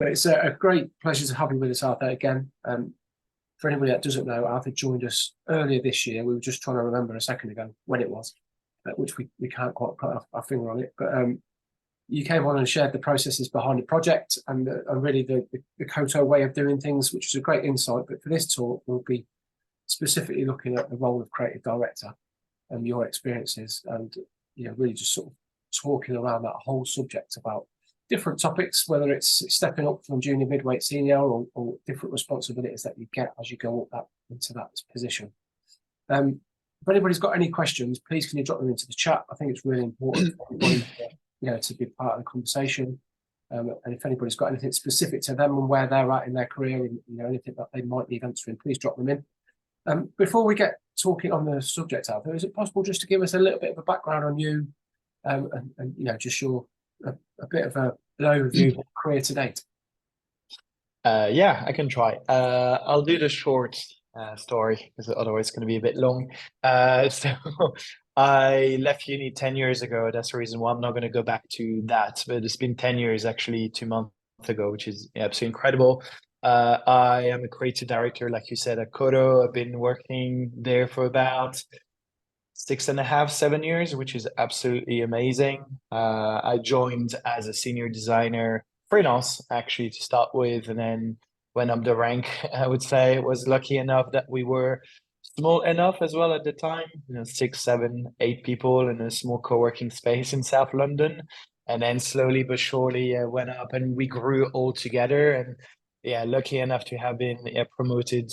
But it's a great pleasure to have you with us, Arthur, again. For anybody that doesn't know, Arthur joined us earlier this year. We were just trying to remember a second ago when it was, which we can't quite put our finger on it. But you came on and shared the processes behind the project and really the Koto way of doing things, which is a great insight. But for this talk, we'll be specifically looking at the role of creative director and your experiences, and really just sort of talking around that whole subject about different topics, whether it's stepping up from junior, midweight, senior, or different responsibilities that you get as you go up into that position. If anybody's got any questions, please can you drop them into the chat? I think it's really important for everybody to be part of the conversation. And if anybody's got anything specific to them and where they're at in their career, and anything that they might need answering, please drop them in. Before we get talking on the subject, Arthur, is it possible just to give us a little bit of a background on you, and just your a bit of an overview of your career to date? Yeah, I can try. I'll do the short story because otherwise it's going to be a bit long. So I left uni 10 years ago. That's the reason why I'm not going to go back to that. But it's been 10 years, actually, 2 months ago, which is absolutely incredible. I am a creative director, like you said, at Koto. I've been working there for about 6.5, 7 years, which is absolutely amazing. I joined as a senior designer, freelance actually to start with, and then went up the rank. I would say was lucky enough that we were small enough as well at the time, 6, 7, 8 people in a small co-working space in South London, and then slowly but surely went up, and we grew all together. And yeah, lucky enough to have been promoted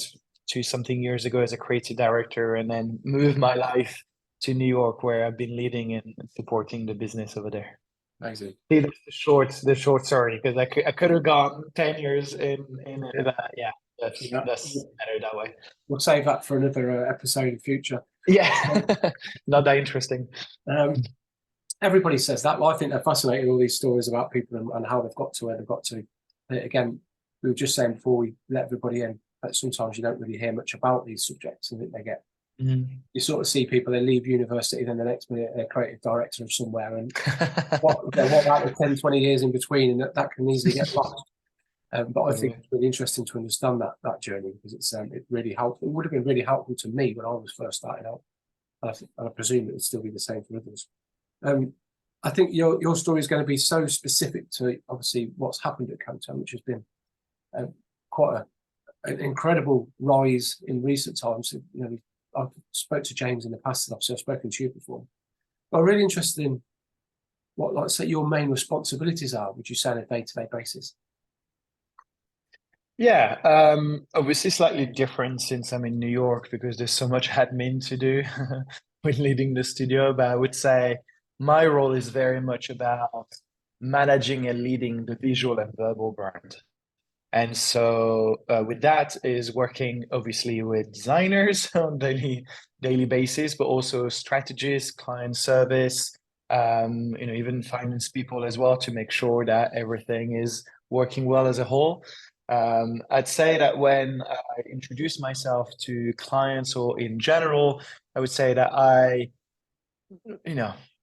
to something years ago as a creative director, and then moved my life to New York, where I've been leading and supporting the business over there. Amazing. See, that's the short story, because I could have gone 10 years in that. Yeah, that's better that way. We'll save that for another episode in future. Yeah, not that interesting. Everybody says that. Well, I think they're fascinating, all these stories about people and how they've got to where they've got to. Again, we were just saying before we let everybody in that sometimes you don't really hear much about these subjects, and they get. You sort of see people, they leave university, then the next minute they're creative director of somewhere, and what about the 10, 20 years in between, and that can easily get lost. But I think it's really interesting to understand that journey, because it really helped. It would have been really helpful to me when I was first starting out, and I presume it would still be the same for others. I think your story is going to be so specific to obviously what's happened at Koto, which has been quite an incredible rise in recent times. I've spoke to James in the past, and obviously I've spoken to you before. But I'm really interested in what, like, say, your main responsibilities are, would you say, on a day-to-day basis? Yeah, obviously slightly different since I'm in New York, because there's so much admin to do when leading the studio. But I would say my role is very much about managing and leading the visual and verbal brand. And so with that is working obviously with designers on daily basis, but also strategists, client service, even finance people as well, to make sure that everything is working well as a whole. I'd say that when I introduce myself to clients or in general, I would say that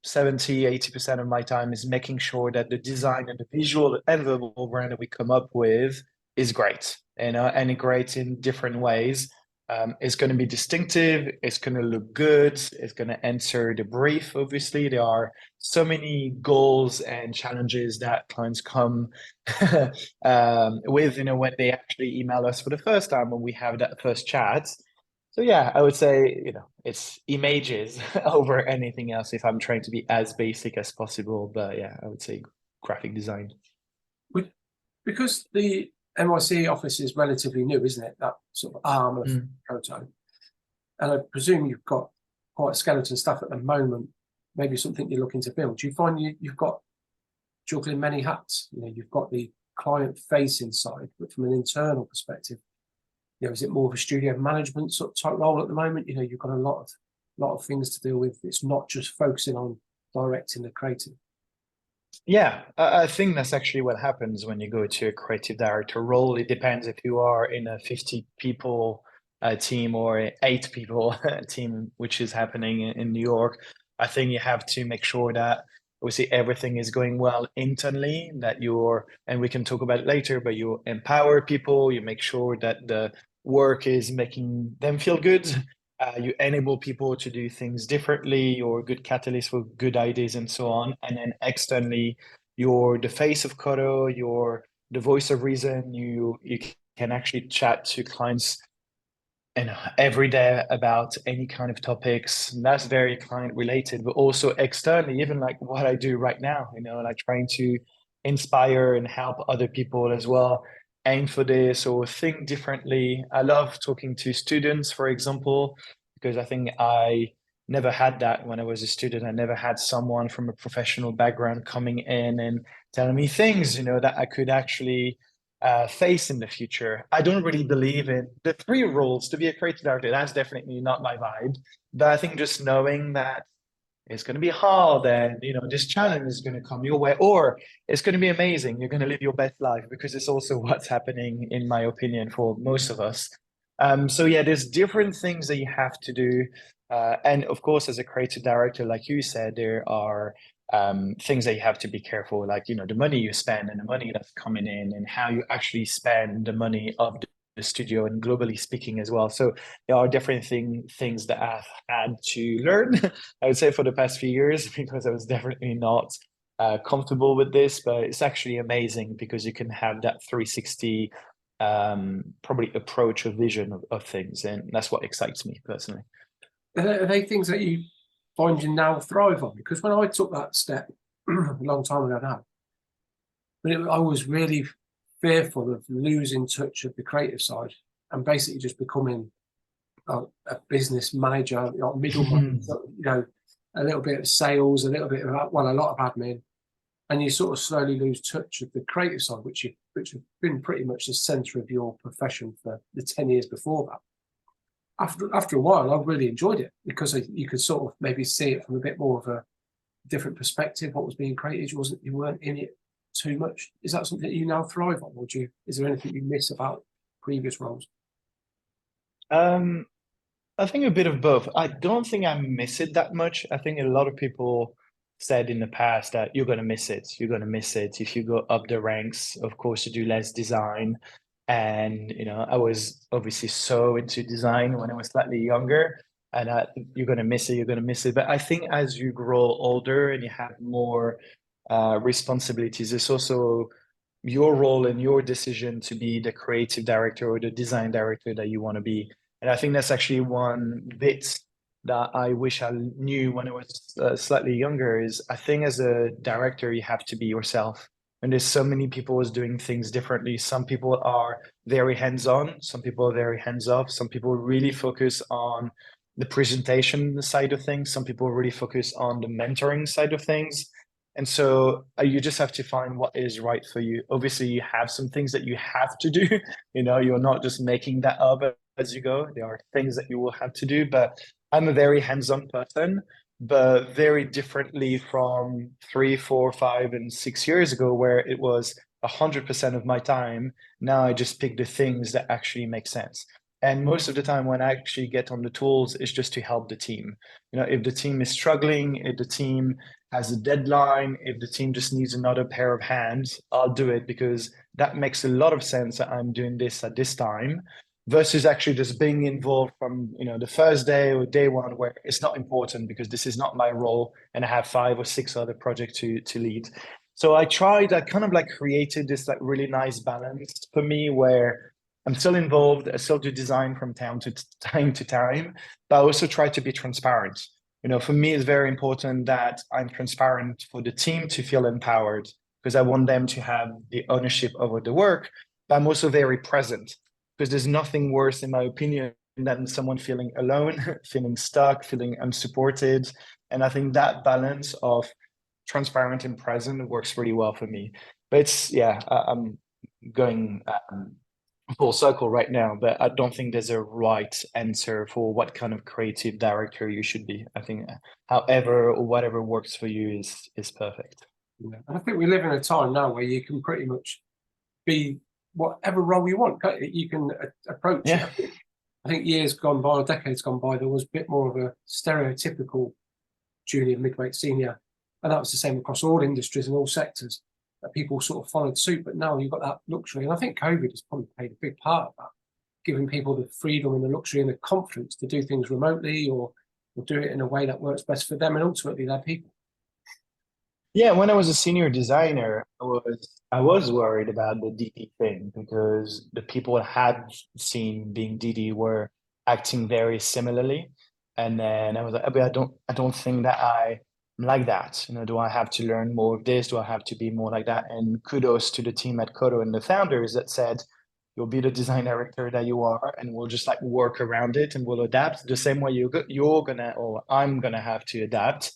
70-80% of my time is making sure that the design and the visual and verbal brand that we come up with is great, and great in different ways. It's going to be distinctive, it's going to look good, it's going to answer the brief. Obviously, there are so many goals and challenges that clients come with, when they actually email us for the first time, when we have that first chat. So yeah, I would say, it's images over anything else if I'm trying to be as basic as possible. But yeah, I would say graphic design. Because the NYC office is relatively new, isn't it? That sort of arm of Koto. And I presume you've got quite a skeleton staff at the moment, maybe something you're looking to build. Do you find you've got juggling many hats? You've got the client-facing side, but from an internal perspective, is it more of a studio management sort of type role at the moment? You've got a lot of things to deal with. It's not just focusing on directing the creative. Yeah, I think that's actually what happens when you go to a creative director role. It depends if you are in a 50 people team or 8 people team, which is happening in New York. I think you have to make sure that obviously everything is going well internally, that you're, and we can talk about it later, but you empower people, you make sure that the work is making them feel good. You enable people to do things differently, you're a good catalyst for good ideas and so on. And then externally, you're the face of Kodo, you're the voice of reason, you can actually chat to clients and every day about any kind of topics. And that's very client related, but also externally, even like what I do right now, like trying to inspire and help other people as well aim for this or think differently. I love talking to students, for example, because I think I never had that when I was a student. I never had someone from a professional background coming in and telling me things, that I could actually face in the future. I don't really believe in the three rules to be a creative director. That's definitely not my vibe. But I think just knowing that it's going to be hard and this challenge is going to come your way, or it's going to be amazing. You're going to live your best life, because it's also what's happening, in my opinion, for most of us. So yeah, there's different things that you have to do. And of course, as a creative director, like you said, there are things that you have to be careful, like the money you spend and the money that's coming in, and how you actually spend the money of the studio, and globally speaking as well. So there are different things that I've had to learn, I would say, for the past few years, because I was definitely not comfortable with this. But it's actually amazing because you can have that 360 probably approach or vision of things, and that's what excites me personally. Are they things that you find you now thrive on? Because when I took that step a long time ago now, but I was really fearful of losing touch of the creative side and basically just becoming a business manager, middleman, a little bit of sales, a little bit of, well, a lot of admin, and you sort of slowly lose touch of the creative side, which have been pretty much the center of your profession for the 10 years before that. After a while, I really enjoyed it, because you could sort of maybe see it from a bit more of a different perspective. What was being created, you weren't in it too much. Is that something that you now thrive on, or is there anything you miss about previous roles? I think a bit of both. I don't think I miss it that much. I think a lot of people said in the past that you're going to miss it. You're going to miss it if you go up the ranks. Of course, you do less design. And, I was obviously so into design when I was slightly younger. And you're going to miss it. You're going to miss it. But I think as you grow older and you have more responsibilities, it's also your role and your decision to be the creative director or the design director that you want to be. And I think that's actually one bit that I wish I knew when I was slightly younger, is I think as a director, you have to be yourself. And there's so many people is doing things differently. Some people are very hands-on, some people are very hands-off, some people really focus on the presentation side of things, some people really focus on the mentoring side of things. And so you just have to find what is right for you. Obviously, you have some things that you have to do. You're not just making that up as you go. There are things that you will have to do. But I'm a very hands-on person, but very differently from 3, 4, 5, and 6 years ago, where it was 100% of my time. Now I just pick the things that actually make sense. And most of the time when I actually get on the tools, it's just to help the team. If the team is struggling, if the team has a deadline, if the team just needs another pair of hands, I'll do it, because that makes a lot of sense that I'm doing this at this time, versus actually just being involved from the first day or day one, where it's not important because this is not my role and I have 5 or 6 other projects to lead. So I kind of like created this like really nice balance for me, where I'm still involved, I still do design from time to time, but I also try to be transparent. For me, it's very important that I'm transparent for the team to feel empowered, because I want them to have the ownership over the work, but I'm also very present, because there's nothing worse, in my opinion, than someone feeling alone, feeling stuck, feeling unsupported. And I think that balance of transparent and present works really well for me. But I'm going full circle right now, but I don't think there's a right answer for what kind of creative director you should be. I think however or whatever works for you is perfect. Yeah. And I think we live in a time now where you can pretty much be whatever role you want. You can approach it. I think years gone by, or decades gone by, there was a bit more of a stereotypical junior, midweight, senior And that was the same across all industries and all sectors, that people sort of followed suit. But now you've got that luxury. And I think COVID has probably played a big part of that, giving people the freedom and the luxury and the confidence to do things remotely or do it in a way that works best for them and ultimately their people. Yeah, when I was a senior designer, I was worried about the DD thing because the people I had seen being DD were acting very similarly. And then I was like, but I don't think that I'm like that. Do I have to learn more of this? Do I have to be more like that? And kudos to the team at Kodo and the founders that said, you'll be the design director that you are, and we'll just like work around it and we'll adapt the same way you're gonna or I'm gonna have to adapt.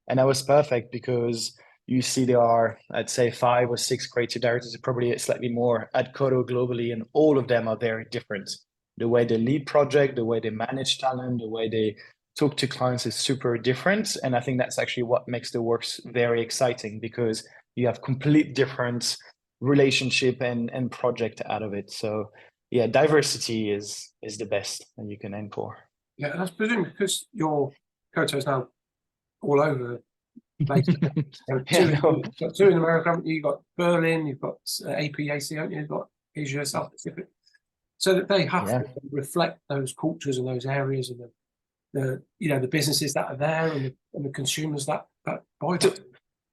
And that was perfect because you see there are, I'd say, 5 or 6 creative directors, probably slightly more at Kodo globally, and all of them are very different. The way they lead project, the way they manage talent, the way they talk to clients is super different. And I think that's actually what makes the works very exciting because you have complete different relationship and project out of it. So yeah, diversity is the best that you can aim for. Yeah, and I presume because your Koto is now all over the place. Yeah, no. You've got 2 in America, haven't you? You've got Berlin, you've got APAC, haven't you? You've got Asia, South Pacific. So that they have Yeah. to reflect those cultures and those areas and the businesses that are there and the consumers that buy them.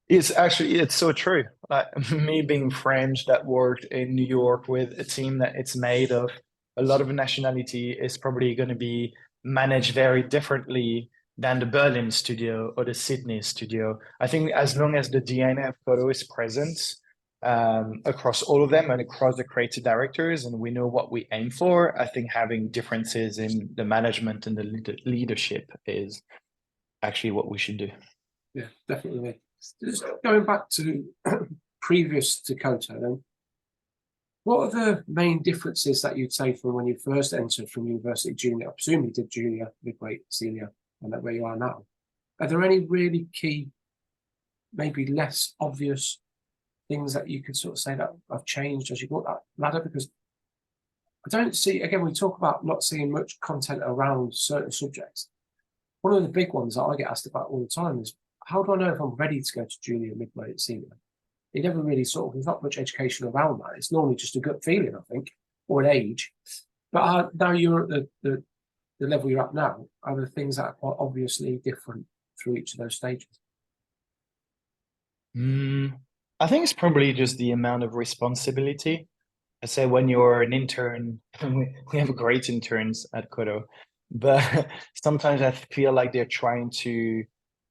It's so true. Like me being French that worked in New York with a team that it's made of a lot of nationality is probably going to be managed very differently than the Berlin studio or the Sydney studio. I think as long as the DNA of Photo is present across all of them and across the creative directors, and we know what we aim for, I think having differences in the management and the leadership is actually what we should do. Yeah, definitely. Just going back to previous to Koto, then, what are the main differences that you'd say from when you first entered from university junior? I presume you did junior, midweight, senior, and that where you are now. Are there any really key, maybe less obvious things that you could sort of say that have changed as you got that ladder? Because I don't see, again, we talk about not seeing much content around certain subjects. One of the big ones that I get asked about all the time is, how do I know if I'm ready to go to junior, midweight, senior? It never really there's not much education around that. It's normally just a gut feeling, I think, or an age. But now you're at the level you're at now, are there things that are quite obviously different through each of those stages? I think it's probably just the amount of responsibility. I say when you're an intern, we have great interns at Kodo, but sometimes I feel like they're trying to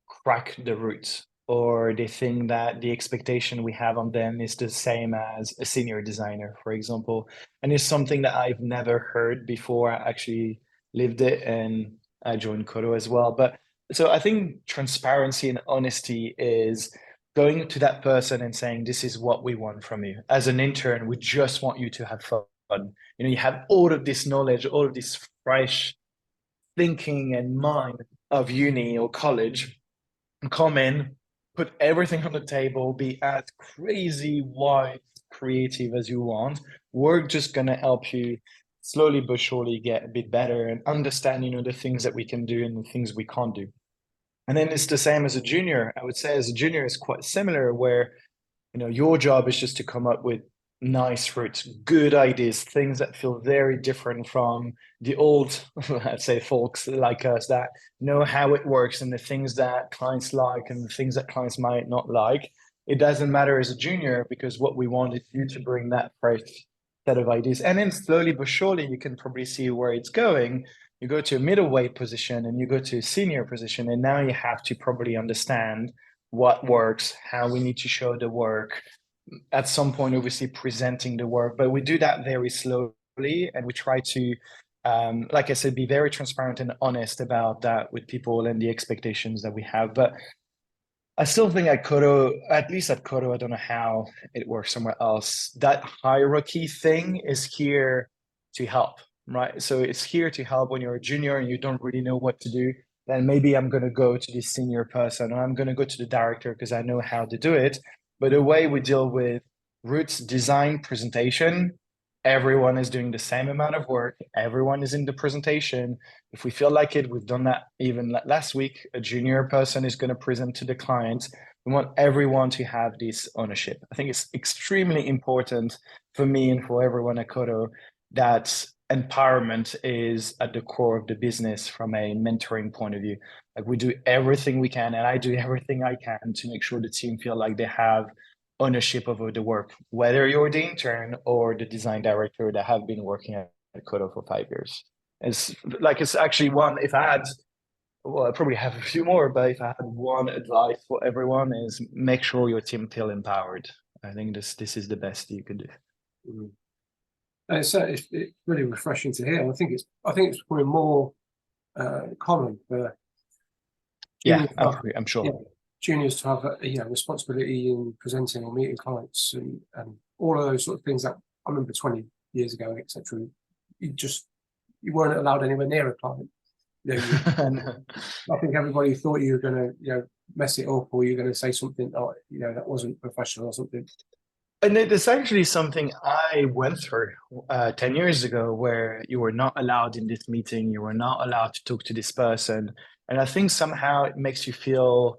crack the roots, or they think that the expectation we have on them is the same as a senior designer, for example. And it's something that I've never heard before I actually lived it and I joined Kodo as well. But so I think transparency and honesty is going to that person and saying, this is what we want from you. As an intern, we just want you to have fun. You have all of this knowledge, all of this fresh thinking and mind of uni or college, and come in, put everything on the table, be as crazy wide creative as you want. We're just gonna help you slowly but surely get a bit better and understand, the things that we can do and the things we can't do. And then it's the same as a junior. I would say as a junior is quite similar, where your job is just to come up with nice routes, good ideas, things that feel very different from the old, let's say, folks like us that know how it works and the things that clients like and the things that clients might not like. It doesn't matter as a junior because what we want is you to bring that fresh set of ideas. And then slowly but surely, you can probably see where it's going. You go to a middleweight position and you go to a senior position, and now you have to probably understand what works, how we need to show the work, at some point obviously presenting the work, but we do that very slowly and we try to like I said, be very transparent and honest about that with people and the expectations that we have. But I still think at Kodo, at least at Kodo, I don't know how it works somewhere else, that hierarchy thing is here to help, right? So it's here to help when you're a junior and you don't really know what to do. Then maybe I'm going to go to the senior person or I'm going to go to the director because I know how to do it. But the way we deal with roots, design, presentation, everyone is doing the same amount of work. Everyone is in the presentation. If we feel like it, we've done that even last week. A junior person is going to present to the client. We want everyone to have this ownership. I think it's extremely important for me and for everyone at Kodo that empowerment is at the core of the business from a mentoring point of view. Like we do everything we can, and I do everything I can to make sure the team feel like they have ownership over the work, whether you're the intern or the design director that have been working at Kodo for 5 years. It's actually one, if I had, well, I probably have a few more, but if I had one advice for everyone is make sure your team feel empowered. I think this is the best you could do. Mm. It's really refreshing to hear. I think it's probably more common for Yeah, juniors I'm sure. yeah, juniors to have a responsibility in presenting or meeting clients and all of those sort of things that I remember 20 years ago, etc. You weren't allowed anywhere near a client. You know, I think everybody thought you were going to mess it up, or you're going to say something that wasn't professional or something. And it's actually something I went through 10 years ago, where you were not allowed in this meeting, you were not allowed to talk to this person. And I think somehow it makes you feel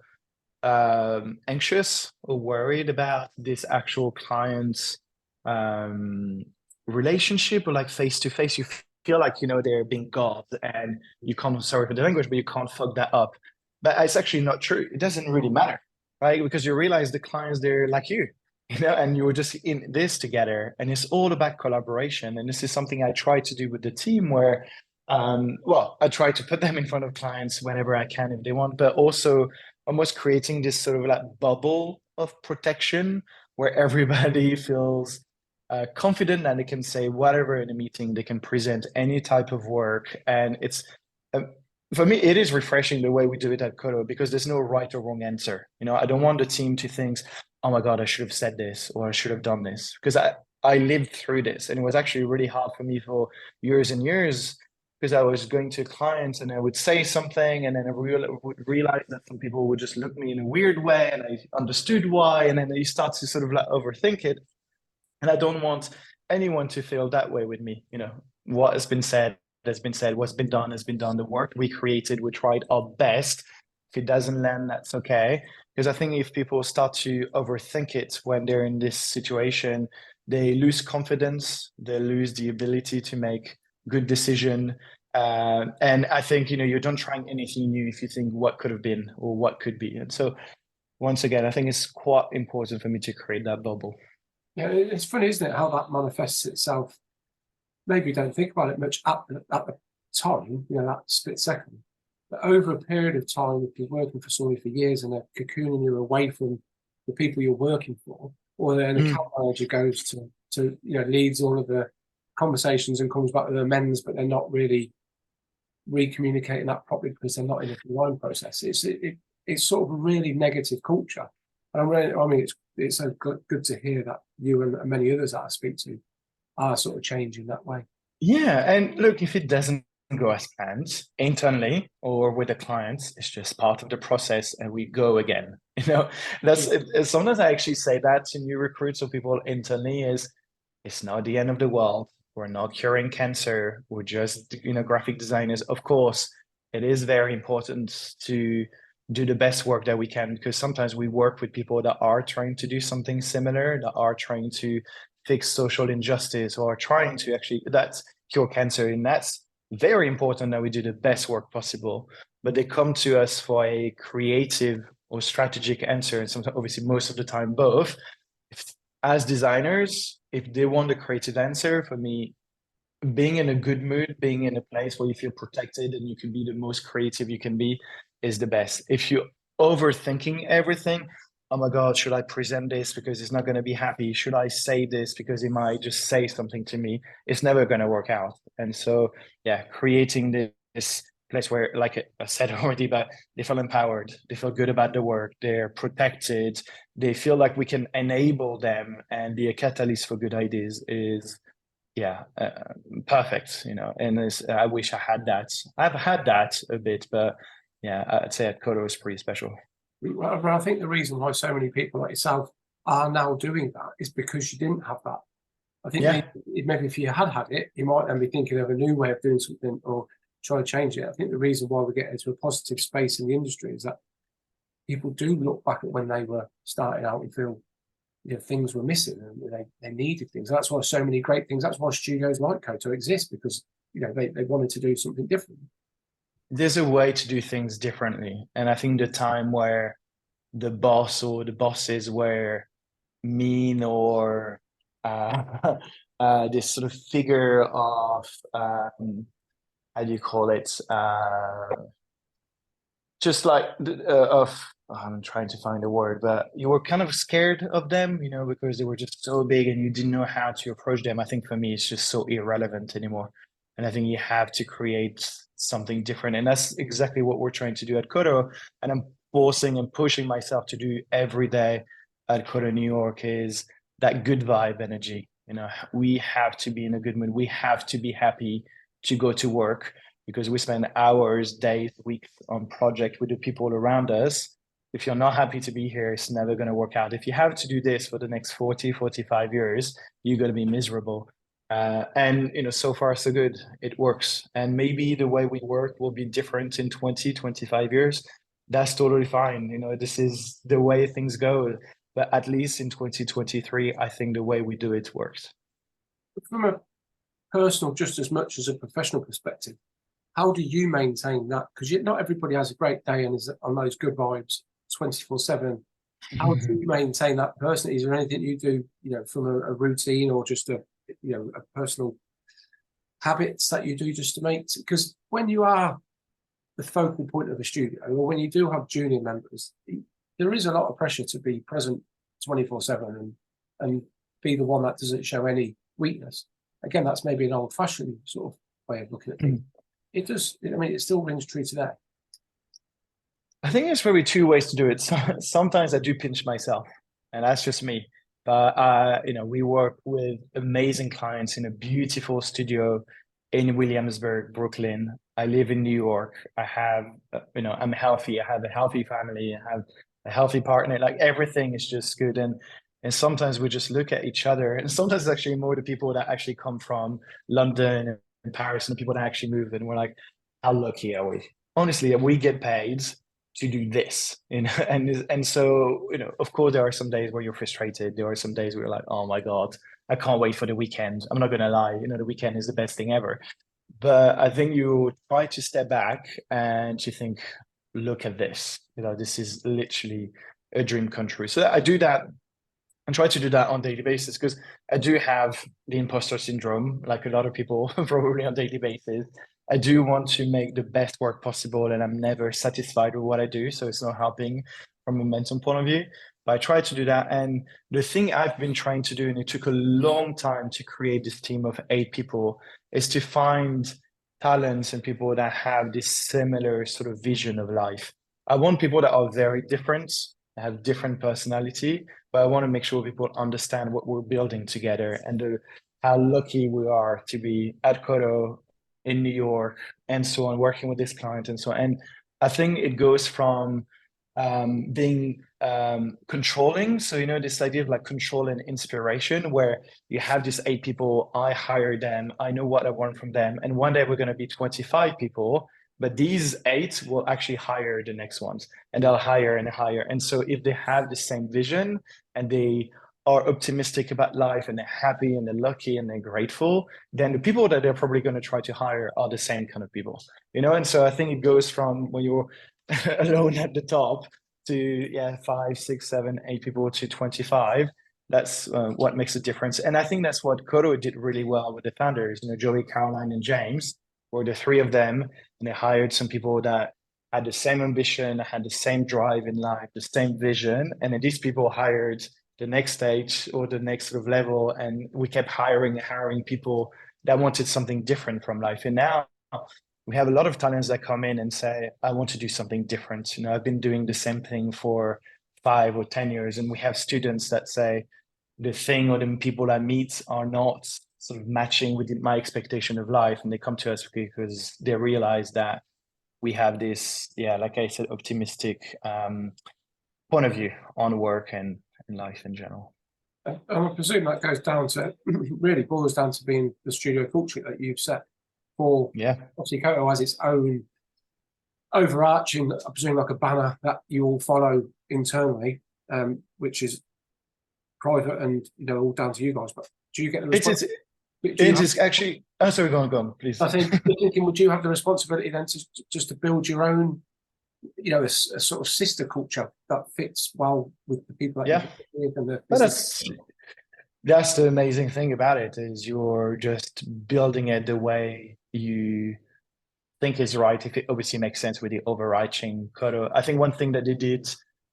anxious or worried about this actual client's relationship, or like face to face. You feel like, they're being God, and you can't, sorry for the language, but you can't fuck that up. But it's actually not true. It doesn't really matter, right? Because you realize the clients, they're like you. And you were just in this together, and it's all about collaboration. And this is something I try to do with the team, where, I try to put them in front of clients whenever I can if they want, but also almost creating this sort of like bubble of protection where everybody feels confident that they can say whatever in a meeting, they can present any type of work, and it's. For me, it is refreshing the way we do it at Kodo, because there's no right or wrong answer. I don't want the team to think, oh my God, I should have said this or I should have done this, because I lived through this, and it was actually really hard for me for years and years, because I was going to clients and I would say something, and then I would realize that some people would just look at me in a weird way, and I understood why, and then you start to sort of like overthink it. And I don't want anyone to feel that way with me. What has been said has been said, what's been done has been done. The work we created, we tried our best. If it doesn't land, that's okay. Because I think if people start to overthink it when they're in this situation, they lose confidence, they lose the ability to make good decision. And I think, you're not trying anything new if you think what could have been or what could be. And so once again, I think it's quite important for me to create that bubble. Yeah, it's funny, isn't it, how that manifests itself. Maybe you don't think about it much at the time, that split second. But over a period of time, if you're working for somebody for years and they're cocooning you away from the people you're working for, or then an account manager goes to leads all of the conversations and comes back with amends, but they're not really recommunicating that properly because they're not in a design process. It's sort of a really negative culture. And it's so good to hear that you and many others that I speak to are sort of changing that way. Yeah, and look, if it doesn't go as planned internally or with the clients, it's just part of the process, and we go again. That's sometimes I actually say that to new recruits or people internally is, it's not the end of the world. We're not curing cancer. We're just, graphic designers. Of course, it is very important to do the best work that we can, because sometimes we work with people that are trying to do something similar, that are trying to fix social injustice, or trying to actually cure cancer. And that's very important that we do the best work possible. But they come to us for a creative or strategic answer. And sometimes, obviously, most of the time, both. As designers, if they want a creative answer, for me, being in a good mood, being in a place where you feel protected and you can be the most creative you can be, is the best. If you're overthinking everything, oh my God, should I present this because it's not going to be happy? Should I say this because it might just say something to me? It's never going to work out. And so, yeah, creating this place where, like I said already, but they feel empowered, they feel good about the work, they're protected, they feel like we can enable them and be a catalyst for good ideas is, perfect, and I wish I had that. I've had that a bit, but yeah, I'd say at Kodo is pretty special. Well, I think the reason why so many people like yourself are now doing that is because you didn't have that. I think Yeah. maybe if you had it, you might then be thinking of a new way of doing something or trying to change it. I think the reason why we get into a positive space in the industry is that people do look back at when they were starting out and feel things were missing and they needed things. That's why so many great things. That's why studios like Koto exist, because they wanted to do something different. There's a way to do things differently. And I think the time where the boss or the bosses were mean or this sort of figure of how do you call it? Just like I'm trying to find a word, but you were kind of scared of them, because they were just so big and you didn't know how to approach them. I think for me, it's just so irrelevant anymore. And I think you have to create something different. And that's exactly what we're trying to do at Kodo. And I'm forcing and pushing myself to do every day at Kodo New York is that good vibe energy. We have to be in a good mood. We have to be happy to go to work because we spend hours, days, weeks on project with the people around us. If you're not happy to be here, it's never going to work out. If you have to do this for the next 40, 45 years, you're going to be miserable. And so far so good. It works. And maybe the way we work will be different in 20, 25 years. That's totally fine. This is the way things go. But at least in 2023, I think the way we do it works. From a personal, just as much as a professional perspective, how do you maintain that? Because not everybody has a great day and is on those good vibes 24/7. How do you maintain that personally? Is there anything you do, from a routine or just a personal habits that you do just to make? Because when you are the focal point of the studio, or when you do have junior members, there is a lot of pressure to be present 24/7 and be the one that doesn't show any weakness. Again, that's maybe an old-fashioned sort of way of looking at things. It does. It still rings true today. I think there's probably two ways to do it. Sometimes I do pinch myself, and that's just me. But we work with amazing clients in a beautiful studio in Williamsburg, Brooklyn. I live in New York. I have, I'm healthy. I have a healthy family. I have a healthy partner. Like everything is just good. And sometimes we just look at each other, and sometimes it's actually more the people that actually come from London and Paris and the people that actually move, and we're like, how lucky are we? Honestly, we get paid to do this, and so of course there are some days where you're frustrated. There are some days where you're like, oh my god, I can't wait for the weekend. I'm not gonna lie, the weekend is the best thing ever. But I think you try to step back and you think, look at this. This is literally a dream country. So I do that and try to do that on a daily basis because I do have the imposter syndrome, like a lot of people probably on a daily basis. I do want to make the best work possible, and I'm never satisfied with what I do. So it's not helping from a mental point of view. But I try to do that. And the thing I've been trying to do, and it took a long time to create this team of 8 people, is to find talents and people that have this similar sort of vision of life. I want people that are very different, have different personality, but I want to make sure people understand what we're building together and how lucky we are to be at Kodo in New York and so on, working with this client and so on. And I think it goes from being controlling. So, this idea of like control and inspiration, where you have these 8 people, I hire them, I know what I want from them. And one day we're going to be 25 people, but these 8 will actually hire the next ones, and they'll hire and hire. And so if they have the same vision and they are optimistic about life and they're happy and they're lucky and they're grateful, then the people that they're probably going to try to hire are the same kind of people, And so I think it goes from when you're alone at the top to 5, 6, 7, 8 people to 25. That's what makes a difference. And I think that's what Kodo did really well with the founders, Joey, Caroline, and James were the 3 of them. And they hired some people that had the same ambition, had the same drive in life, the same vision. And then these people hired the next stage or the next sort of level. And we kept hiring people that wanted something different from life. And now we have a lot of talents that come in and say, I want to do something different. I've been doing the same thing for 5 or 10 years. And we have students that say the thing or the people I meet are not sort of matching with my expectation of life. And they come to us because they realize that we have this, like I said, optimistic point of view on work and life in general. I presume that goes down to really boils down to being the studio culture that you've set for. Yeah. Obviously, Koto has its own overarching, I presume, like a banner that you all follow internally, which is private and all down to you guys. But do you get the responsibility? It is actually. Oh, sorry, go on, please. I think thinking, would you have the responsibility then to just to build your own, a sort of sister culture that fits well with the people that you with and the business? That's the amazing thing about it, is you're just building it the way you think is right. If it obviously makes sense with the overarching Kodo. I think one thing that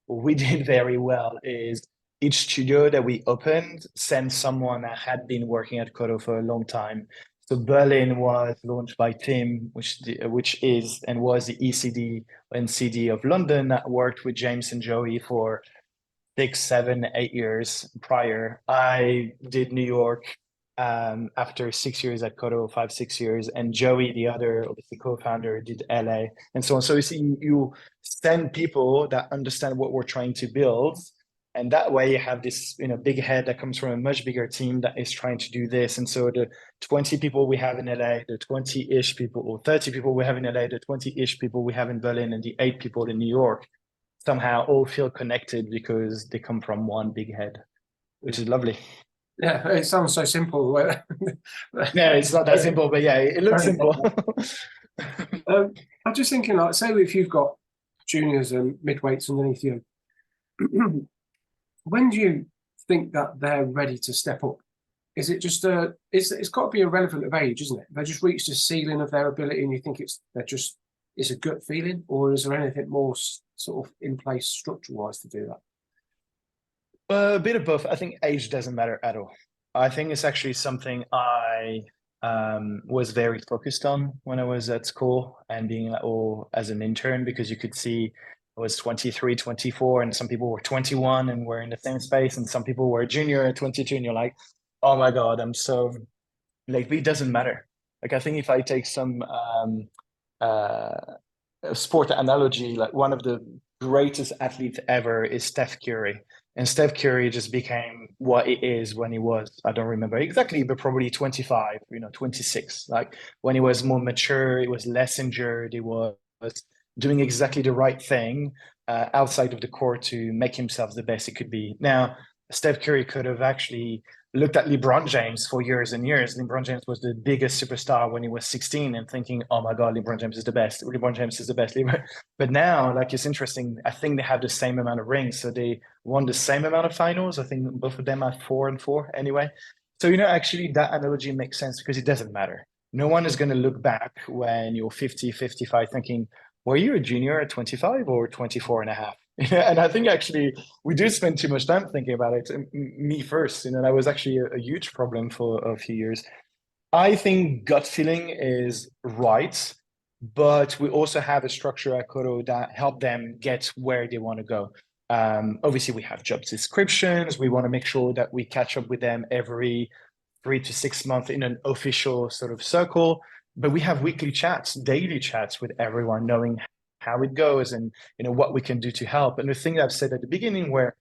we did very well, is each studio that we opened sent someone that had been working at Kodo for a long time. So Berlin was launched by Tim, which is and was the ECD and CD of London, that worked with James and Joey for 6, 7, 8 years prior. I did New York after 6 years at Kodo, 5, 6 years, and Joey, the other obviously co-founder, did LA and so on. So you see, you send people that understand what we're trying to build, and that way you have this big head that comes from a much bigger team that is trying to do this. And so the 20 people we have in LA, the 20-ish people or 30 people we have in LA, the 20-ish people we have in Berlin, and the 8 people in New York somehow all feel connected because they come from one big head, which is lovely. Yeah, it sounds so simple. Yeah, it's not that simple, but yeah, it looks simple. I'm just thinking, like, say if you've got juniors and midweights underneath you, when do you think that they're ready to step up? Is it just it's got to be irrelevant of age, isn't it? They just reached the ceiling of their ability, and you think it's a gut feeling, or is there anything more sort of in place structure-wise to do that? A bit of both. I think age doesn't matter at all. I think it's actually something I was very focused on when I was at school and being as an intern, because you could see I was 23, 24, and some people were 21 and were in the same space, and some people were junior at 22, and you're like, oh my God, I'm so like, it doesn't matter. Like, I think if I take some sport analogy, like one of the greatest athletes ever is Steph Curry. And Steph Curry just became what it is when he was, I don't remember exactly, but probably 25, 26. Like when he was more mature, he was less injured, he was doing exactly the right thing outside of the court to make himself the best he could be. Now, Steph Curry could have actually looked at LeBron James for years and years. LeBron James was the biggest superstar when he was 16 and thinking, oh my God, LeBron James is the best. LeBron James is the best. But now, like, it's interesting. I think they have the same amount of rings. So they won the same amount of finals. I think both of them are 4 and 4 anyway. So, actually that analogy makes sense because it doesn't matter. No one is going to look back when you're 50, 55 thinking, were you a junior at 25 or 24 and a half? And I think actually we do spend too much time thinking about it. Me first, that was actually a huge problem for a few years. I think gut feeling is right, but we also have a structure at Kodo that help them get where they want to go. Obviously, we have job descriptions. We want to make sure that we catch up with them every 3 to 6 months in an official sort of circle. But we have weekly chats, daily chats with everyone, knowing how it goes and what we can do to help. And the thing that I've said at the beginning, where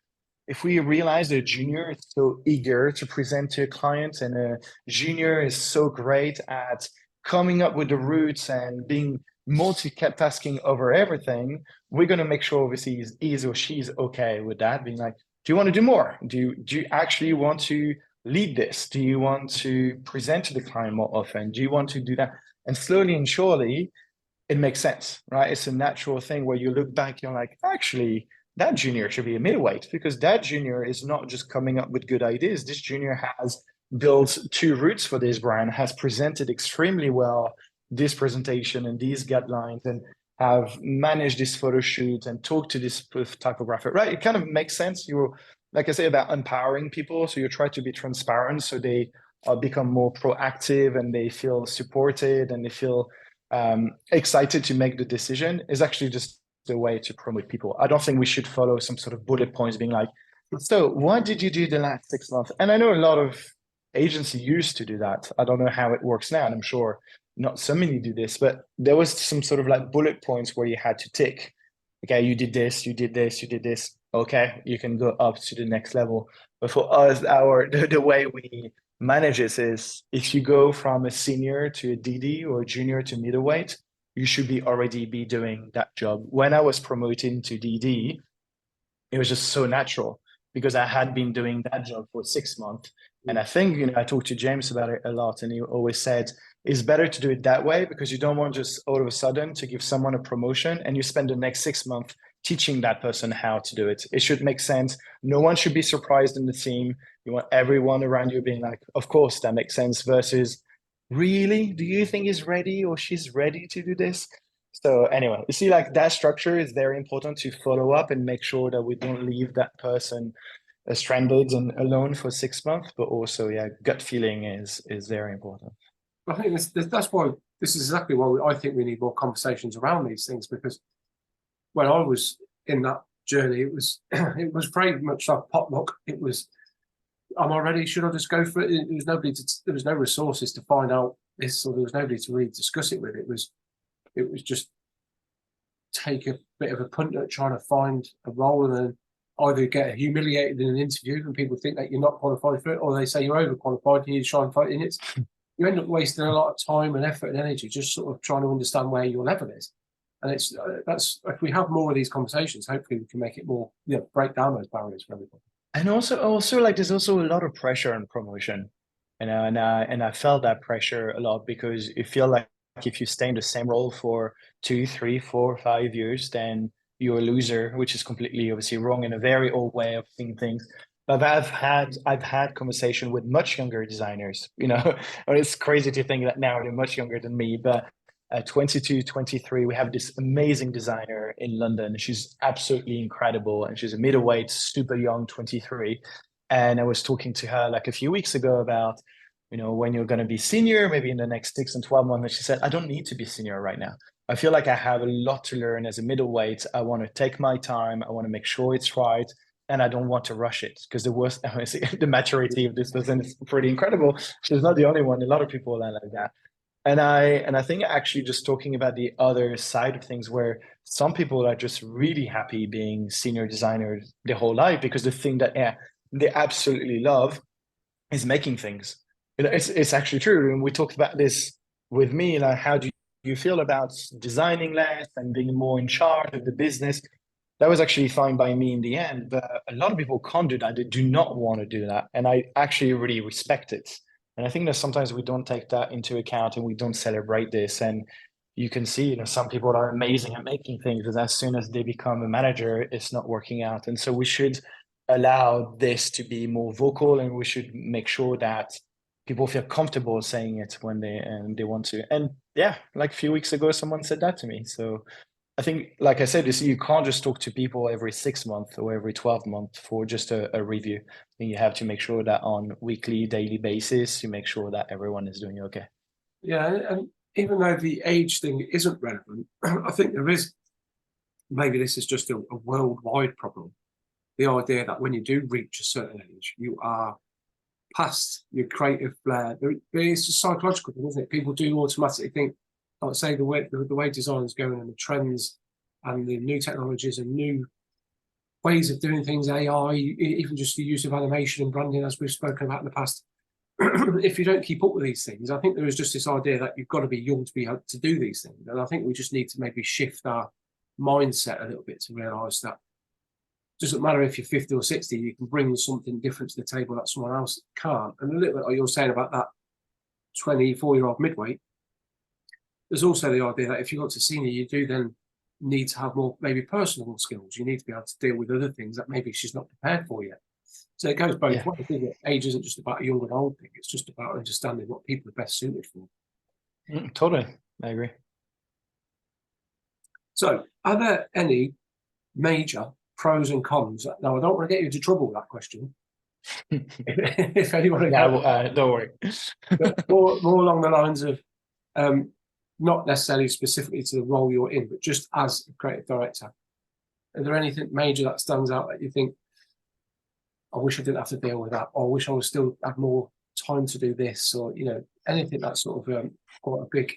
if we realize that a junior is so eager to present to a client, and a junior is so great at coming up with the routes and being multitasking over everything, we're going to make sure obviously he's or she's okay with that, being like, do you want to do more? Do you actually want to lead this? Do you want to present to the client more often? Do you want to do that? And slowly and surely, it makes sense, right? It's a natural thing where you look back, you're like, actually, that junior should be a middleweight, because that junior is not just coming up with good ideas. This junior has built 2 routes for this brand, has presented extremely well this presentation and these guidelines, and have managed this photo shoot and talked to this typographer, right? It kind of makes sense. You're, like I say, about empowering people. So you try to be transparent so they become more proactive and they feel supported and they feel excited to make the decision. Is actually just the way to promote people. I don't think we should follow some sort of bullet points being like, so what did you do the last 6 months? And I know a lot of agency used to do that. I don't know how it works now, and I'm sure not so many do this, but there was some sort of like bullet points where you had to tick. Okay, you did this, you did this, you did this. okay, you can go up to the next level. But for us, our the way we manage this is if you go from a senior to a DD or a junior to middleweight, you should be already be doing that job. When I was promoted to DD, it was just so natural because I had been doing that job for 6 months. And I think, I talked to James about it a lot, and he always said it's better to do it that way because you don't want just all of a sudden to give someone a promotion and you spend the next 6 months teaching that person how to do it. It should make sense. No one should be surprised in the team. You want everyone around you being like, of course, that makes sense, versus, really? Do you think he's ready or she's ready to do this? So anyway, you see, like that structure is very important to follow up and make sure that we don't leave that person stranded and alone for 6 months. But also, yeah, gut feeling is very important. I think that's why this is exactly why I think we need more conversations around these things, because when I was in that journey, it was it was very much like potluck. It was, am I ready? Should I just go for it? There was no resources to find out this, or there was nobody to really discuss it with. It was just take a bit of a punt at trying to find a role, and then either get humiliated in an interview and people think that you're not qualified for it, or they say you're overqualified and you try and fight in it. You end up wasting a lot of time and effort and energy just sort of trying to understand where your level is. And that's if we have more of these conversations, hopefully we can make it more, break down those barriers for everybody. And also like there's also a lot of pressure on promotion, and I felt that pressure a lot because you feel like if you stay in the same role for 2, 3, 4, 5 years, then you're a loser, which is completely obviously wrong in a very old way of seeing things. But I've had conversation with much younger designers, and it's crazy to think that now they're much younger than me, but at 22, 23, we have this amazing designer in London. She's absolutely incredible. And she's a middleweight, super young, 23. And I was talking to her like a few weeks ago about, when you're going to be senior, maybe in the next 6 and 12 months. And she said, I don't need to be senior right now. I feel like I have a lot to learn as a middleweight. I want to take my time. I want to make sure it's right. And I don't want to rush it because the maturity of this person is pretty incredible. She's not the only one. A lot of people are like that. And I think actually just talking about the other side of things where some people are just really happy being senior designers their whole life because the thing that they absolutely love is making things. It's actually true. And we talked about this with me, like how do you feel about designing less and being more in charge of the business? That was actually fine by me in the end, but a lot of people can't do that. They do not want to do that. And I actually really respect it. And I think that sometimes we don't take that into account and we don't celebrate this. And you can see, some people are amazing at making things, but as soon as they become a manager, it's not working out. And so we should allow this to be more vocal, and we should make sure that people feel comfortable saying it when they want to. And yeah, like a few weeks ago, someone said that to me. So I think, like I said, you can't just talk to people every 6 months or every 12 months for just a review. I think you have to make sure that on weekly, daily basis, you make sure that everyone is doing okay. Yeah, and even though the age thing isn't relevant, I think there is, maybe this is just a worldwide problem. The idea that when you do reach a certain age, you are past your creative flair. It's a psychological thing, isn't it? People do automatically think, like say the way design is going and the trends and the new technologies and new ways of doing things, AI, even just the use of animation and branding, as we've spoken about in the past. If you don't keep up with these things, I think there is just this idea that you've got to be young to be able to do these things. And I think we just need to maybe shift our mindset a little bit to realise that it doesn't matter if you're 50 or 60, you can bring something different to the table that someone else can't. And a little bit like you're saying about that 24-year-old midweight, there's also the idea that if you got to senior, you do then need to have more maybe personal skills. You need to be able to deal with other things that maybe she's not prepared for yet. So it goes both ways, isn't it? Age isn't just about a young and old thing. It's just about understanding what people are best suited for. Totally. I agree. So are there any major pros and cons? Now, I don't want to get you into trouble with that question. If anyone don't worry. But more along the lines of not necessarily specifically to the role you're in, but just as a creative director. Are there anything major that stands out that you think, I wish I didn't have to deal with that, or I wish I was still had more time to do this, or anything that's sort of quite a big?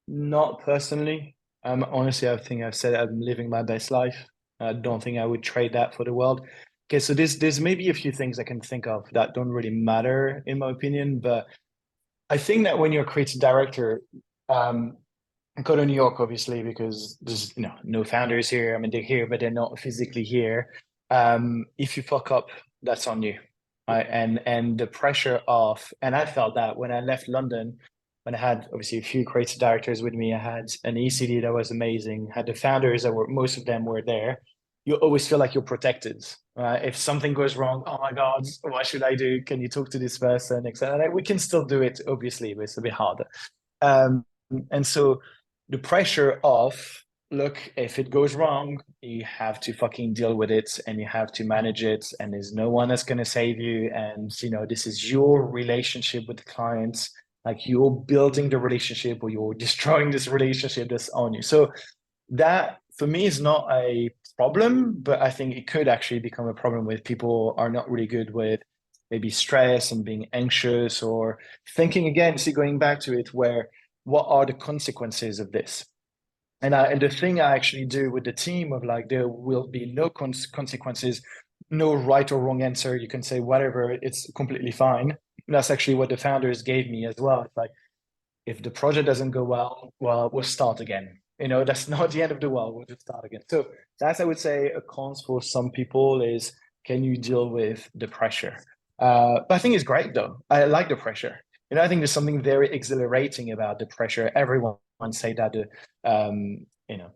Not personally. Honestly, I think I've said I'm living my best life. I don't think I would trade that for the world. Okay, so there's maybe a few things I can think of that don't really matter in my opinion, but I think that when you're a creative director, I go to New York obviously because there's no founders here. I mean they're here, but they're not physically here. If you fuck up, that's on you. Right? And the pressure of, and I felt that when I left London, when I had obviously a few creative directors with me, I had an ECD that was amazing, had the founders that were, most of them were there. You always feel like you're protected. Right? If something goes wrong, oh my God, what should I do? Can you talk to this person? Etc. We can still do it, obviously, but it's a bit harder. Um, and so the pressure of, look, if it goes wrong, you have to fucking deal with it and you have to manage it, and there's no one that's going to save you. And this is your relationship with the clients. Like you're building the relationship or you're destroying this relationship that's on you. So that for me is not a problem, but I think it could actually become a problem with people are not really good with maybe stress and being anxious or thinking again, see, going back to it, where what are the consequences of this? And the thing I actually do with the team of like there will be no consequences, no right or wrong answer. You can say whatever, it's completely fine. And that's actually what the founders gave me as well. It's like if the project doesn't go well, we'll start again. That's not the end of the world. We'll just start again. So that's, I would say, a cons for some people is, can you deal with the pressure? But I think it's great though. I like the pressure. I think there's something very exhilarating about the pressure. Everyone say that the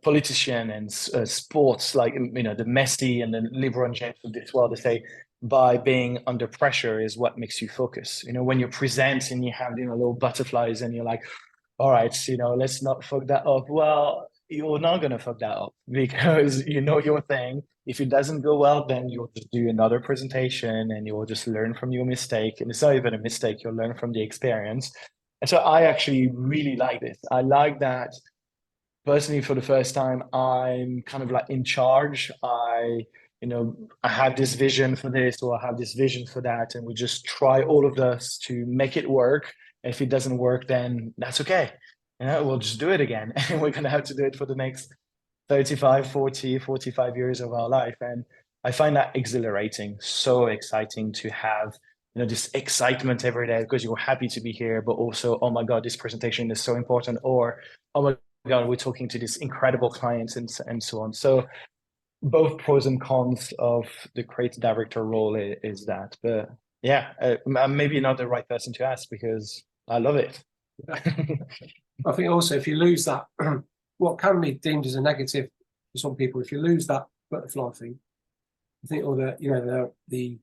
politician and sports, like the Messi and the LeBron James of this world, they say by being under pressure is what makes you focus. When you present and you have little butterflies and you're like, all right, let's not fuck that up. Well, you're not gonna fuck that up because you know your thing. If it doesn't go well, then you'll just do another presentation and you'll just learn from your mistake. And it's not even a mistake, you'll learn from the experience. And so I actually really like this. I like that personally for the first time, I'm kind of like in charge. I have this vision for this or I have this vision for that, and we just try all of this to make it work. If it doesn't work, then that's okay. We'll just do it again. And we're going to have to do it for the next 35, 40, 45 years of our life. And I find that exhilarating, so exciting to have, this excitement every day because you're happy to be here, but also, oh my God, this presentation is so important, or, oh my God, we're talking to these incredible clients and so on. So both pros and cons of the creative director role is that. But yeah, I'm maybe not the right person to ask because I love it. I think also if you lose that, what can be deemed as a negative for some people, if you lose that butterfly thing, I think, or the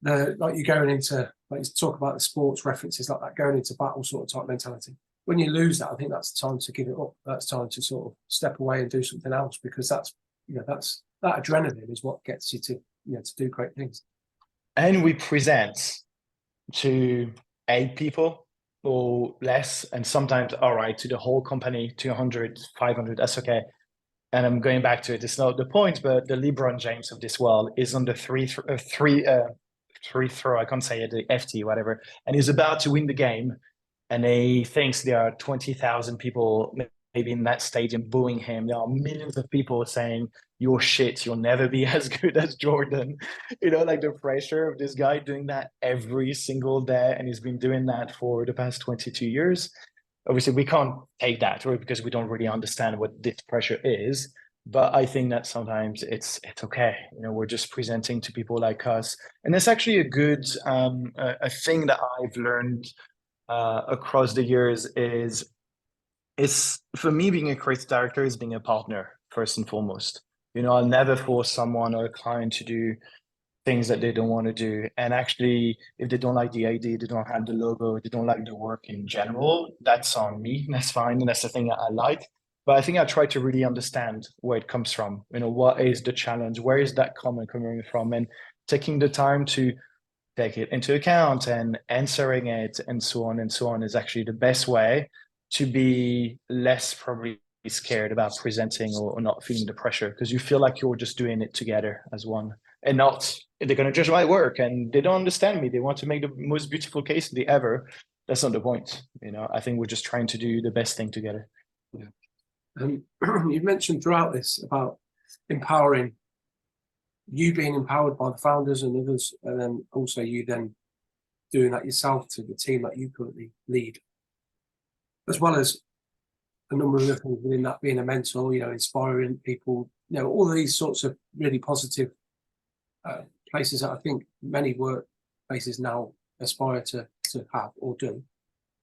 like you're going into, like you talk about the sports references like that, going into battle sort of type mentality. When you lose that, I think that's the time to give it up. That's time to sort of step away and do something else, because that's that adrenaline is what gets you to to do great things. And we present to 8 people or less, and sometimes, all right, to the whole company, 200, 500, that's okay. And I'm going back to it. It's not the point, but the LeBron James of this world is on the three throw. I can't say it, the FT, whatever. And he's about to win the game. And he thinks there are 20,000 people maybe in that stadium booing him. There are millions of people saying, you're shit, you'll never be as good as Jordan. Like the pressure of this guy doing that every single day. And he's been doing that for the past 22 years. Obviously, we can't take that, right? Because we don't really understand what this pressure is. But I think that sometimes it's okay. We're just presenting to people like us. And it's actually a good a thing that I've learned across the years is for me, being a creative director is being a partner first and foremost. I'll never force someone or a client to do things that they don't want to do. And actually, if they don't like the idea, they don't have the logo, they don't like the work in general, that's on me. That's fine. And that's the thing that I like. But I think I try to really understand where it comes from. What is the challenge? Where is that comment coming from? And taking the time to take it into account and answering it and so on and so on is actually the best way to be less probably scared about presenting or not feeling the pressure, because you feel like you're just doing it together as one and not they're going to judge my work and they don't understand me. They want to make the most beautiful case they ever. That's not the point. I think we're just trying to do the best thing together. Yeah. You've mentioned throughout this about empowering, you being empowered by the founders and others, and then also you then doing that yourself to the team that you currently lead, as well as a number of other things within that, being a mentor, inspiring people, all of these sorts of really positive places that I think many workplaces now aspire to have or do.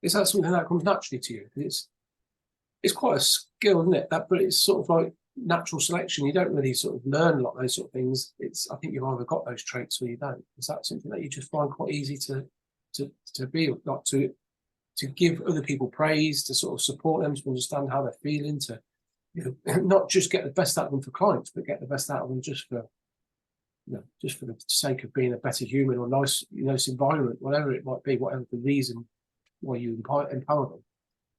Is that something that comes naturally to you? It's quite a skill, isn't it? But it's sort of like natural selection. You don't really sort of learn a lot of those sort of things. I think you've either got those traits or you don't. Is that something that you just find quite easy to be, like to give other people praise, to sort of support them, to understand how they're feeling, to not just get the best out of them for clients, but get the best out of them just for the sake of being a better human or nice environment, whatever it might be, whatever the reason why you empower them.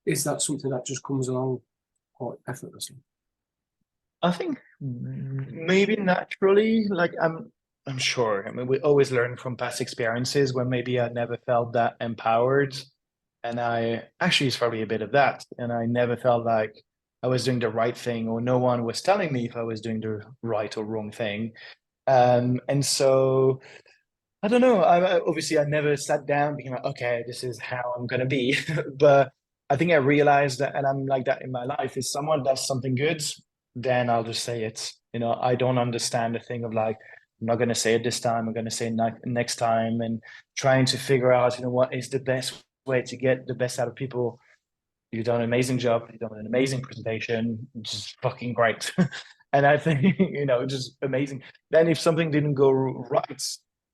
Is that something that just comes along quite effortlessly? I think maybe naturally, like I'm sure. I mean, we always learn from past experiences where maybe I never felt that empowered. And I actually, it's probably a bit of that. And I never felt like I was doing the right thing, or no one was telling me if I was doing the right or wrong thing. And so I don't know. Obviously I never sat down being like, okay, this is how I'm gonna be. But I think I realized that, and I'm like that in my life, if someone does something good, then I'll just say it. I don't understand the thing of like, I'm not gonna say it this time, I'm gonna say it next time, and trying to figure out, what is the best way to get the best out of people. You've done an amazing job. You've done an amazing presentation. Just fucking great. And I think, just amazing. Then if something didn't go right,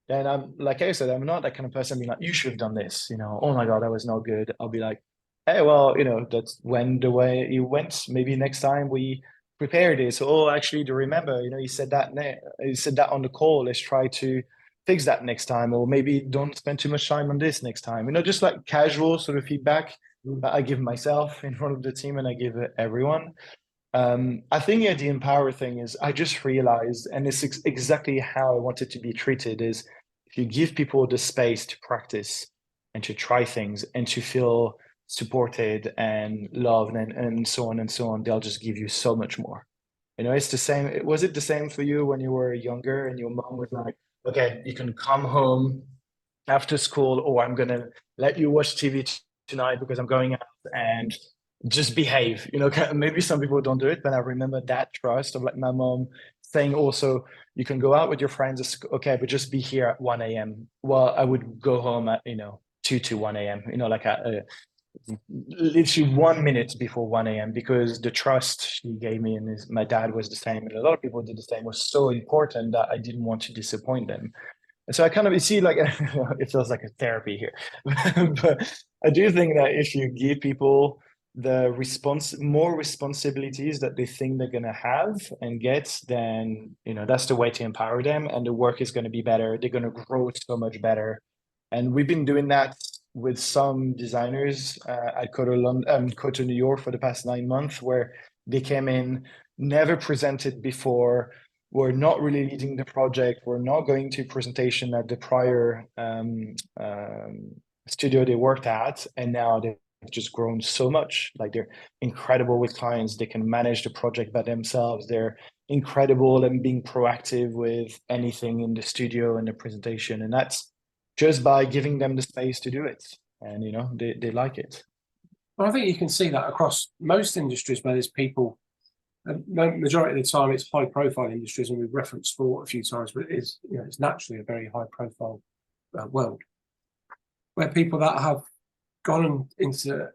then I'm like I said, I'm not that kind of person being like, you should have done this, oh my God, that was not good. I'll be like, hey, well, that's when the way you went. Maybe next time we prepare this. Oh, actually, to remember, you said that you said that on the call. Let's try to fix that next time, or maybe don't spend too much time on this next time. Just like casual sort of feedback that I give myself in front of the team and I give everyone. I think the empower thing is I just realized, and it's exactly how I wanted to be treated, is if you give people the space to practice and to try things and to feel supported and loved and so on and so on, they'll just give you so much more. It's the same. Was it the same for you when you were younger and your mom was like, okay, you can come home after school, or I'm gonna let you watch TV tonight because I'm going out, and just behave. Maybe some people don't do it, but I remember that trust of like my mom saying also, you can go out with your friends, okay, but just be here at 1 a.m. Well, I would go home at 2 to 1 a.m. Like literally 1 minute before 1 a.m. because the trust she gave me, and my dad was the same, and a lot of people did the same, was so important that I didn't want to disappoint them. And so I kind of see like it feels like a therapy here, but I do think that if you give people the more responsibilities that they think they're gonna have and get, then that's the way to empower them, and the work is going to be better. They're going to grow so much better, and we've been doing that with some designers at Koto New York for the past 9 months, where they came in, never presented before, were not really leading the project, were not going to presentation at the prior studio they worked at, and now they've just grown so much. Like they're incredible with clients. They can manage the project by themselves. They're incredible and being proactive with anything in the studio and the presentation, and that's just by giving them the space to do it. And they like it. Well, I think you can see that across most industries where there's people. Majority of the time, it's high-profile industries, and we've referenced sport a few times, but it's naturally a very high-profile world where people that have gone into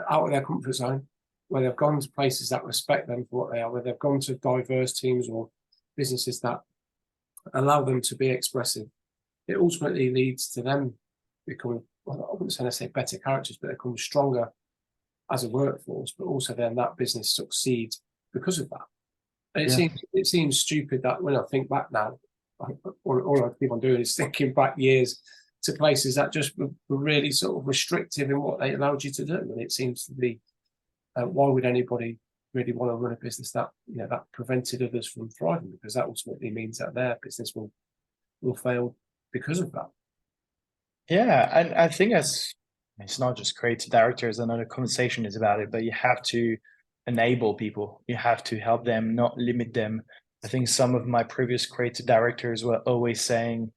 out of their comfort zone, where they've gone to places that respect them for what they are, where they've gone to diverse teams or businesses that allow them to be expressive. It ultimately leads to them becoming, well, I wouldn't say better characters, but they become stronger as a workforce, but also then that business succeeds because of that. And it seems stupid that when I think back now, all I keep on doing is thinking back years to places that just were really sort of restrictive in what they allowed you to do. And it seems to be, why would anybody really want to run a business that that prevented others from thriving? Because that ultimately means that their business will fail because of that. Yeah, and I think it's not just creative directors. Another conversation is about it, but you have to enable people. You have to help them, not limit them. I think some of my previous creative directors were always saying,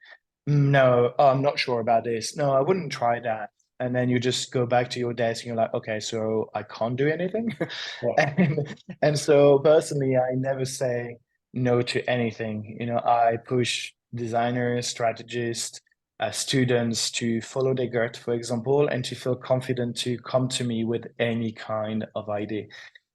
no, oh, I'm not sure about this. No, I wouldn't try that. And then you just go back to your desk and you're like, okay, so I can't do anything. Yeah. And so personally, I never say no to anything. I push designers, strategists, students to follow their gut, for example, and to feel confident to come to me with any kind of idea.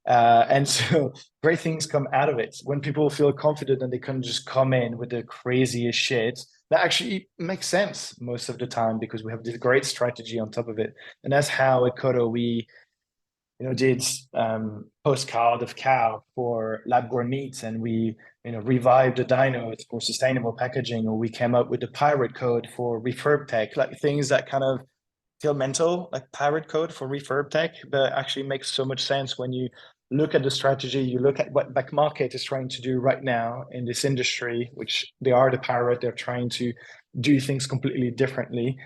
And so great things come out of it. When people feel confident and they can just come in with the craziest shit, that actually makes sense most of the time because we have this great strategy on top of it. And that's how at Kodo we did postcard of cow for lab-grown meats, and we revived the dinos for sustainable packaging, or we came up with the pirate code for refurb tech, like things that kind of feel mental, like pirate code for refurb tech, but actually makes so much sense when you look at the strategy, you look at what back market is trying to do right now in this industry, which they are the pirate, they're trying to do things completely differently.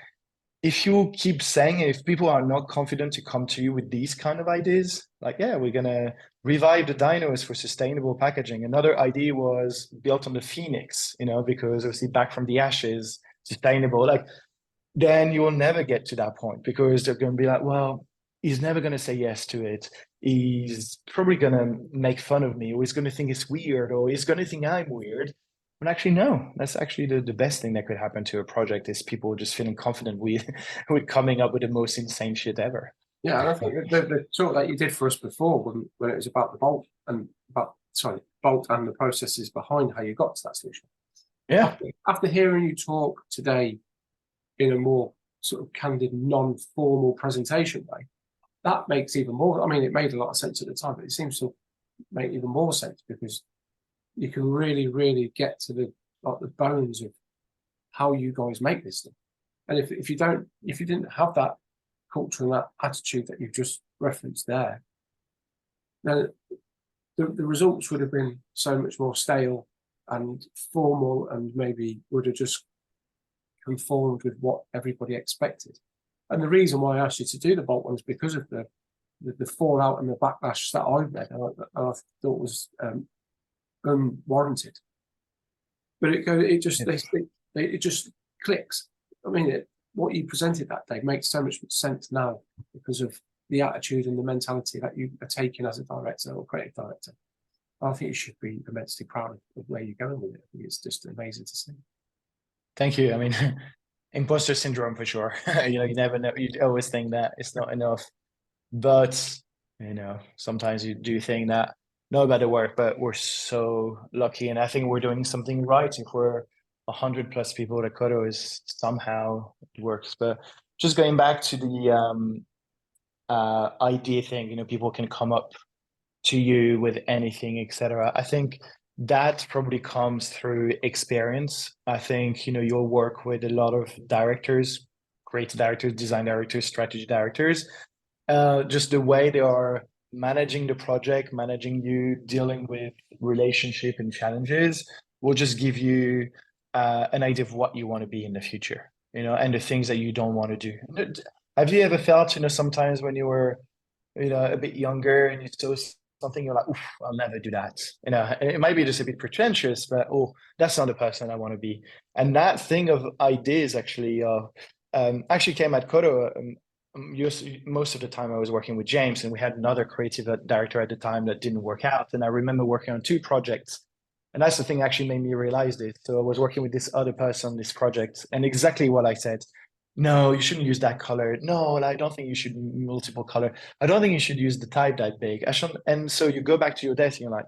If you keep saying it, if people are not confident to come to you with these kind of ideas, like, yeah, we're gonna revive the dinos for sustainable packaging. Another idea was built on the Phoenix, because obviously back from the ashes, sustainable. Like, then you will never get to that point because they're going to be like, well, he's never going to say yes to it. He's probably going to make fun of me, or he's going to think it's weird, or he's going to think I'm weird. But actually, no, that's actually the best thing that could happen to a project is people just feeling confident with coming up with the most insane shit ever. Yeah, and I think the talk that you did for us before when it was about the bolt and bolt and the processes behind how you got to that solution. Yeah. After hearing you talk today in a more sort of candid, non-formal presentation way, that makes even more. I mean, it made a lot of sense at the time, but it seems to make even more sense because you can really, really get to the bones of how you guys make this stuff. And if you didn't have that culture and that attitude that you've just referenced there, then the results would have been so much more stale and formal, and maybe would have just conformed with what everybody expected. And the reason why I asked you to do the bolt one is because of the fallout and the backlash that I've read, and I thought was unwarranted. But it just clicks. I mean, what you presented that day makes so much sense now because of the attitude and the mentality that you are taking as a director or creative director. I think you should be immensely proud of where you're going with it. I think it's just amazing to see. Thank you. I mean, imposter syndrome for sure. You never know. You always think that it's not enough, but sometimes you do think that no matter what, but we're so lucky, and I think we're doing something right if we're 100+ people at Kodo is somehow it works. But just going back to the idea thing, people can come up to you with anything, etc. I think that probably comes through experience. I think, you'll work with a lot of directors, creative directors, design directors, strategy directors. Just the way they are managing the project, managing you, dealing with relationship and challenges will just give you an idea of what you want to be in the future, and the things that you don't want to do. Have you ever felt, sometimes when you were, a bit younger and you saw something, you're like, oof, I'll never do that. It might be just a bit pretentious, but that's not the person I want to be. And that thing of ideas actually came at Kodo. Most of the time I was working with James, and we had another creative director at the time that didn't work out. And I remember working on 2 projects. And that's the thing actually made me realize this. So I was working with this other person on this project, and exactly what I said. No, you shouldn't use that color. No, I don't think you should multiple color. I don't think you should use the type that big. And so you go back to your desk and you're like,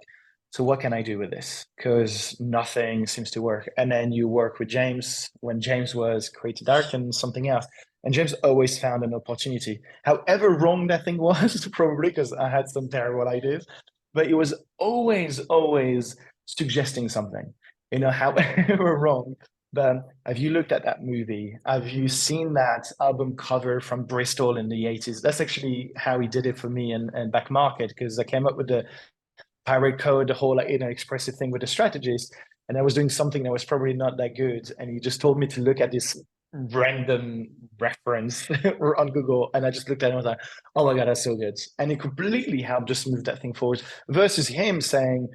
so what can I do with this? Because nothing seems to work. And then you work with James when James was creative director and something else. And James always found an opportunity. However wrong that thing was, probably because I had some terrible ideas, but it was always suggesting something, however wrong. But have you looked at that movie? Have you seen that album cover from Bristol in the 80s? That's actually how he did it for me and Back Market, because I came up with the pirate code, the whole expressive thing with the strategist, and I was doing something that was probably not that good. And he just told me to look at this random reference on Google, and I just looked at it and was like, oh my God, that's so good. And it completely helped just move that thing forward versus him saying,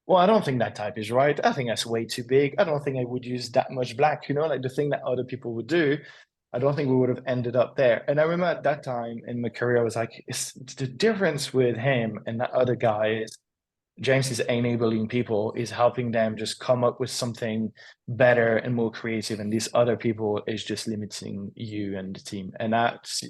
well, I don't think that type is right. I think that's way too big. I don't think I would use that much black, like the thing that other people would do. I don't think we would have ended up there. And I remember at that time in my career, I was like, it's the difference with him and that other guy is James is enabling people, is helping them just come up with something better and more creative. And these other people is just limiting you and the team. And that, see,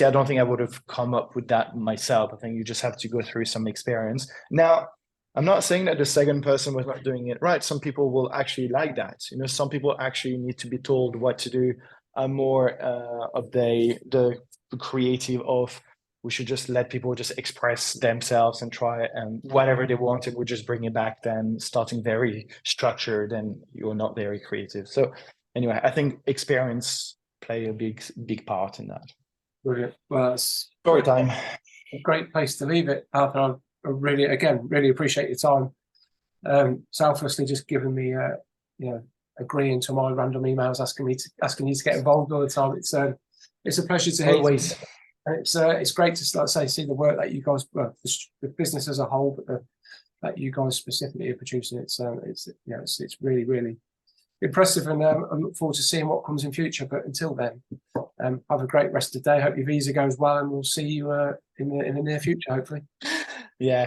I don't think I would have come up with that myself. I think you just have to go through some experience. Now, I'm not saying that the second person was not doing it right. Some people will actually like that. Some people actually need to be told what to do. I'm more of the creative of, we should just let people just express themselves and try and whatever they want, and we just bring it back then, starting very structured and you're not very creative. So anyway, I think experience play a big part in that. Brilliant. Well, that's Story time. a great place to leave it, Arthur. I really appreciate your time. Selflessly just giving me agreeing to my random emails asking you to get involved all the time. It's a pleasure to hear. Always. It's great to start see the work that you guys, well, the business as a whole, but that you guys specifically are producing. It's really impressive, and I look forward to seeing what comes in future. But until then, have a great rest of the day. Hope your visa goes well, and we'll see you in the near future, hopefully. Yeah.